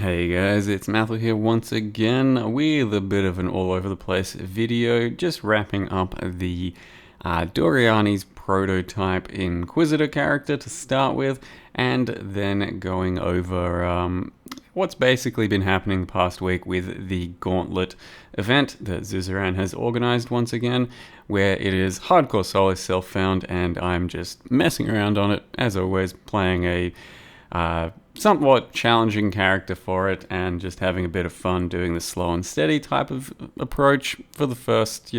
Hey guys, it's Matthew here once again with a bit of an all over the place video, just wrapping up the Doryani's prototype Inquisitor character to start with, and then going over what's basically been happening the past week with the Gauntlet event that Zuzaran has organized once again, where it is hardcore solo self-found, and I'm just messing around on it, as always, playing a somewhat challenging character for it and just having a bit of fun doing the slow and steady type of approach for the first,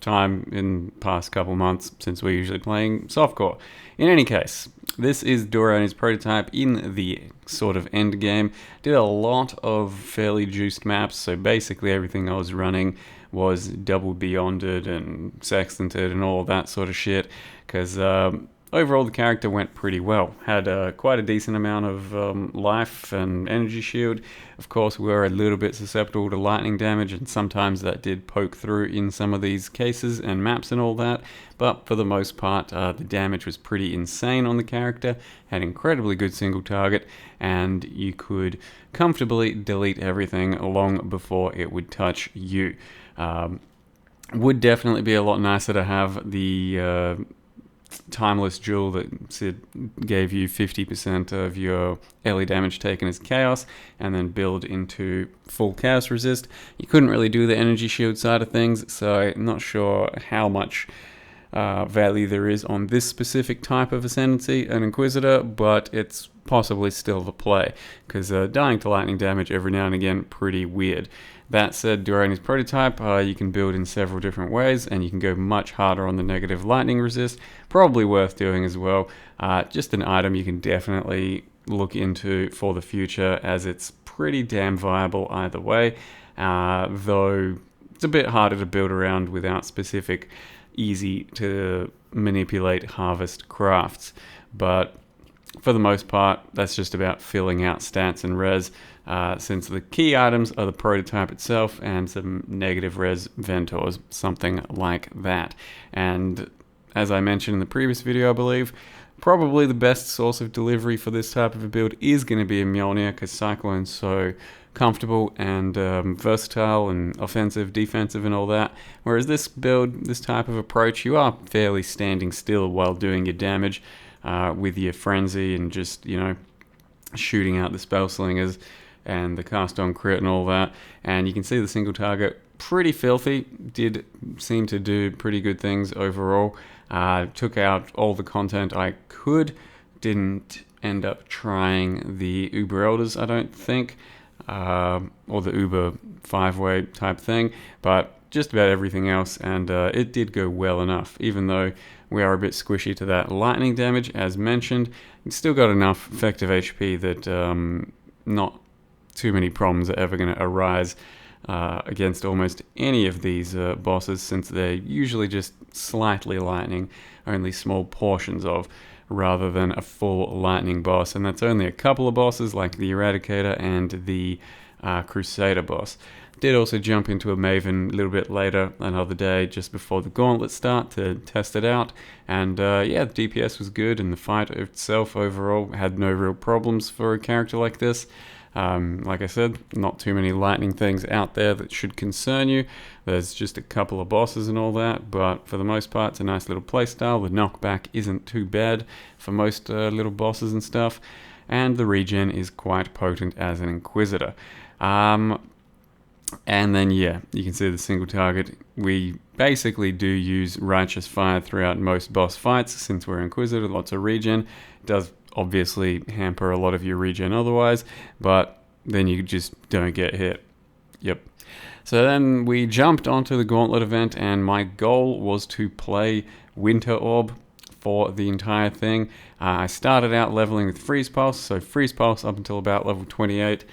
time in the past couple months since we're usually playing softcore. In any case, this is Doryani's prototype in the sort of endgame. Did a lot of fairly juiced maps, so basically everything I was running was double beyonded and sextanted and all that sort of shit, because overall, the character went pretty well. Had quite a decent amount of life and energy shield. Of course, we were a little bit susceptible to lightning damage, and sometimes that did poke through in some of these cases and maps and all that. But for the most part, the damage was pretty insane on the character. Had incredibly good single target, and you could comfortably delete everything long before it would touch you. Would definitely be a lot nicer to have the timeless jewel that Sid gave you 50% of your early damage taken as chaos, and then build into full chaos resist. You couldn't really do the energy shield side of things, so I'm not sure how much value there is on this specific type of ascendancy, an Inquisitor, but it's possibly still the play, because dying to lightning damage every now and again, pretty weird. That said, Doryani's prototype, you can build in several different ways, and you can go much harder on the negative lightning resist. Probably worth doing as well. Just an item you can definitely look into for the future, as it's pretty damn viable either way, though it's a bit harder to build around without specific, easy to manipulate harvest crafts. But for the most part, that's just about filling out stats and res, since the key items are the prototype itself and some negative res Ventors, something like that. And as I mentioned in the previous video, I believe, probably the best source of delivery for this type of a build is going to be a Mjolnir, because Cyclone's so comfortable and versatile and offensive, defensive and all that. Whereas this build, this type of approach, you are fairly standing still while doing your damage with your frenzy and just, shooting out the spell slingers and the cast on crit and all that. And you can see the single target pretty filthy, did seem to do pretty good things overall. Took out all the content I could, didn't end up trying the Uber Elders, I don't think, or the Uber 5-way type thing, but just about everything else, and it did go well enough, even though we are a bit squishy to that lightning damage, as mentioned. It's still got enough effective HP that not too many problems are ever going to arise against almost any of these bosses, since they're usually just slightly lightning, only small portions of, rather than a full lightning boss. And that's only a couple of bosses, like the Eradicator and the Crusader boss. Did also jump into a Maven a little bit later, another day, just before the Gauntlet start, to test it out. And yeah, the DPS was good, and the fight itself overall had no real problems for a character like this. Like I said, not too many lightning things out there that should concern you. There's just a couple of bosses and all that, but for the most part, it's a nice little playstyle. The knockback isn't too bad for most little bosses and stuff, and the regen is quite potent as an Inquisitor. And then, yeah, you can see the single target. We basically do use Righteous Fire throughout most boss fights, since we're Inquisitor, lots of regen. It does obviously hamper a lot of your regen otherwise, but then you just don't get hit. Yep. So then we jumped onto the Gauntlet event, and my goal was to play Winter Orb for the entire thing. I started out leveling with Freeze Pulse, so Freeze Pulse up until about level 28,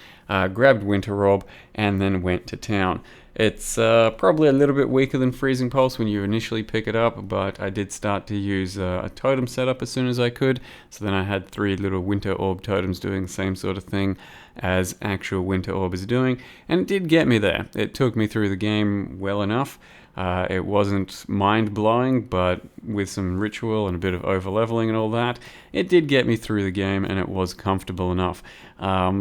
grabbed Winter Orb, and then went to town. It's probably a little bit weaker than Freezing Pulse when you initially pick it up, but I did start to use a totem setup as soon as I could, so then I had 3 little Winter Orb totems doing the same sort of thing as actual Winter Orb is doing, and it did get me there. It took me through the game well enough. It wasn't mind-blowing, but with some ritual and a bit of over-leveling and all that, it did get me through the game, and it was comfortable enough.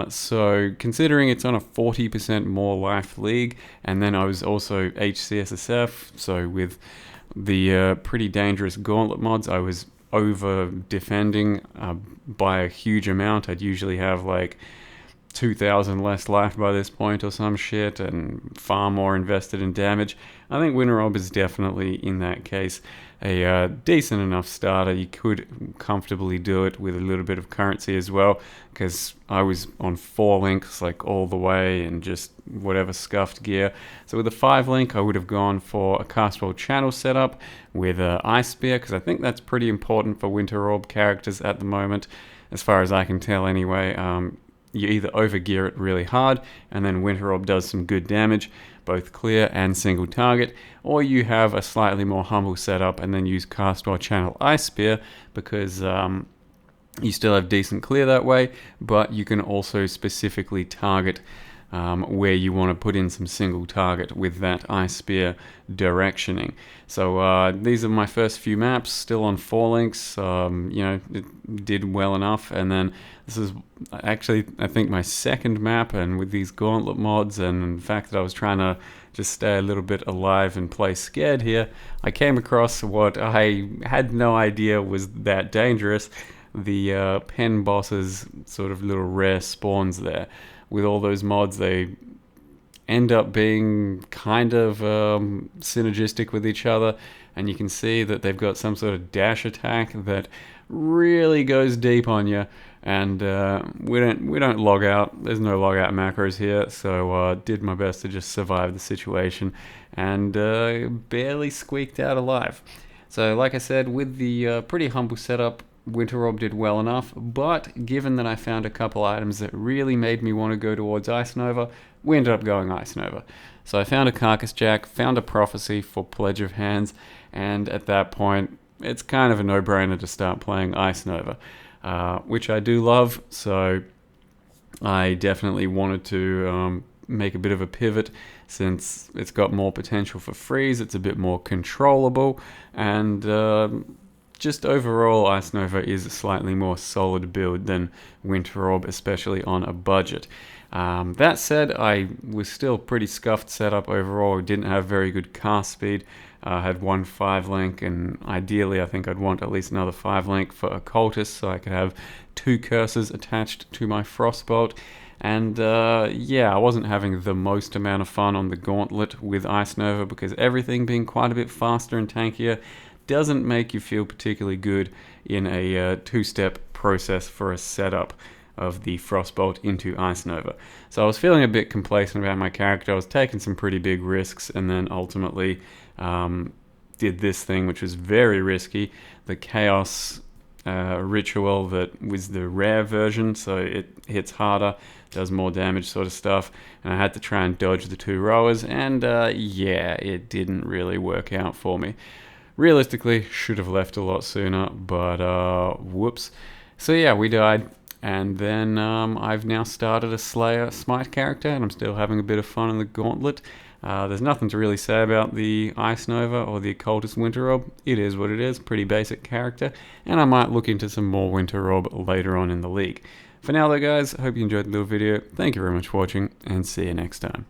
So considering it's on a 40% more life league, and then I was also HCSSF, so with the pretty dangerous Gauntlet mods, I was over defending by a huge amount. I'd usually have like 2,000 less life by this point or some shit, and far more invested in damage. I think Winterob is definitely, in that case, a decent enough starter. You could comfortably do it with a little bit of currency as well, because I was on 4 links like all the way and just whatever scuffed gear. So with a 5 link, I would have gone for a Castwell channel setup with Ice Spear, because I think that's pretty important for Winterob characters at the moment, as far as I can tell anyway. You either overgear it really hard, and then Winterob does some good damage, both clear and single target, or you have a slightly more humble setup and then use Castwell Channel Ice Spear, because you still have decent clear that way, but you can also specifically target where you want to put in some single target with that Ice Spear directioning. So these are my first few maps, still on 4 links. It did well enough, and then this is actually, I think, my second map, and with these Gauntlet mods and the fact that I was trying to just stay a little bit alive and play scared here, I came across what I had no idea was that dangerous: the pen bosses, sort of little rare spawns there. With all those mods, they end up being kind of synergistic with each other, and you can see that they've got some sort of dash attack that really goes deep on you. And we don't log out. There's no log out macros here, so did my best to just survive the situation, and barely squeaked out alive. So like I said, with the pretty humble setup, Winterob did well enough, but given that I found a couple items that really made me want to go towards Ice Nova, we ended up going Ice Nova. So I found a Carcass Jack, found a Prophecy for Pledge of Hands, and at that point, it's kind of a no-brainer to start playing Ice Nova, which I do love, so I definitely wanted to make a bit of a pivot, since it's got more potential for freeze, it's a bit more controllable, and just overall, Ice Nova is a slightly more solid build than Winterob, especially on a budget. That said, I was still pretty scuffed setup overall. Didn't have very good cast speed. Had one 5 link, and ideally I think I'd want at least another 5 link for Occultist, so I could have 2 curses attached to my Frostbolt. And yeah, I wasn't having the most amount of fun on the Gauntlet with Ice Nova, because everything being quite a bit faster and tankier doesn't make you feel particularly good in a 2-step process for a setup of the Frostbolt into Ice Nova. So I was feeling a bit complacent about my character. I was taking some pretty big risks, and then ultimately did this thing, which was very risky. The Chaos Ritual that was the rare version, so it hits harder, does more damage sort of stuff, and I had to try and dodge the 2 rowers, and yeah, it didn't really work out for me. Realistically, should have left a lot sooner, but whoops. So yeah, we died, and then I've now started a Slayer Smite character, and I'm still having a bit of fun in the Gauntlet. There's nothing to really say about the Ice Nova or the Occultist Winterob. It is what it is, pretty basic character, and I might look into some more Winterob later on in the league. For now though guys, I hope you enjoyed the little video. Thank you very much for watching, and see you next time.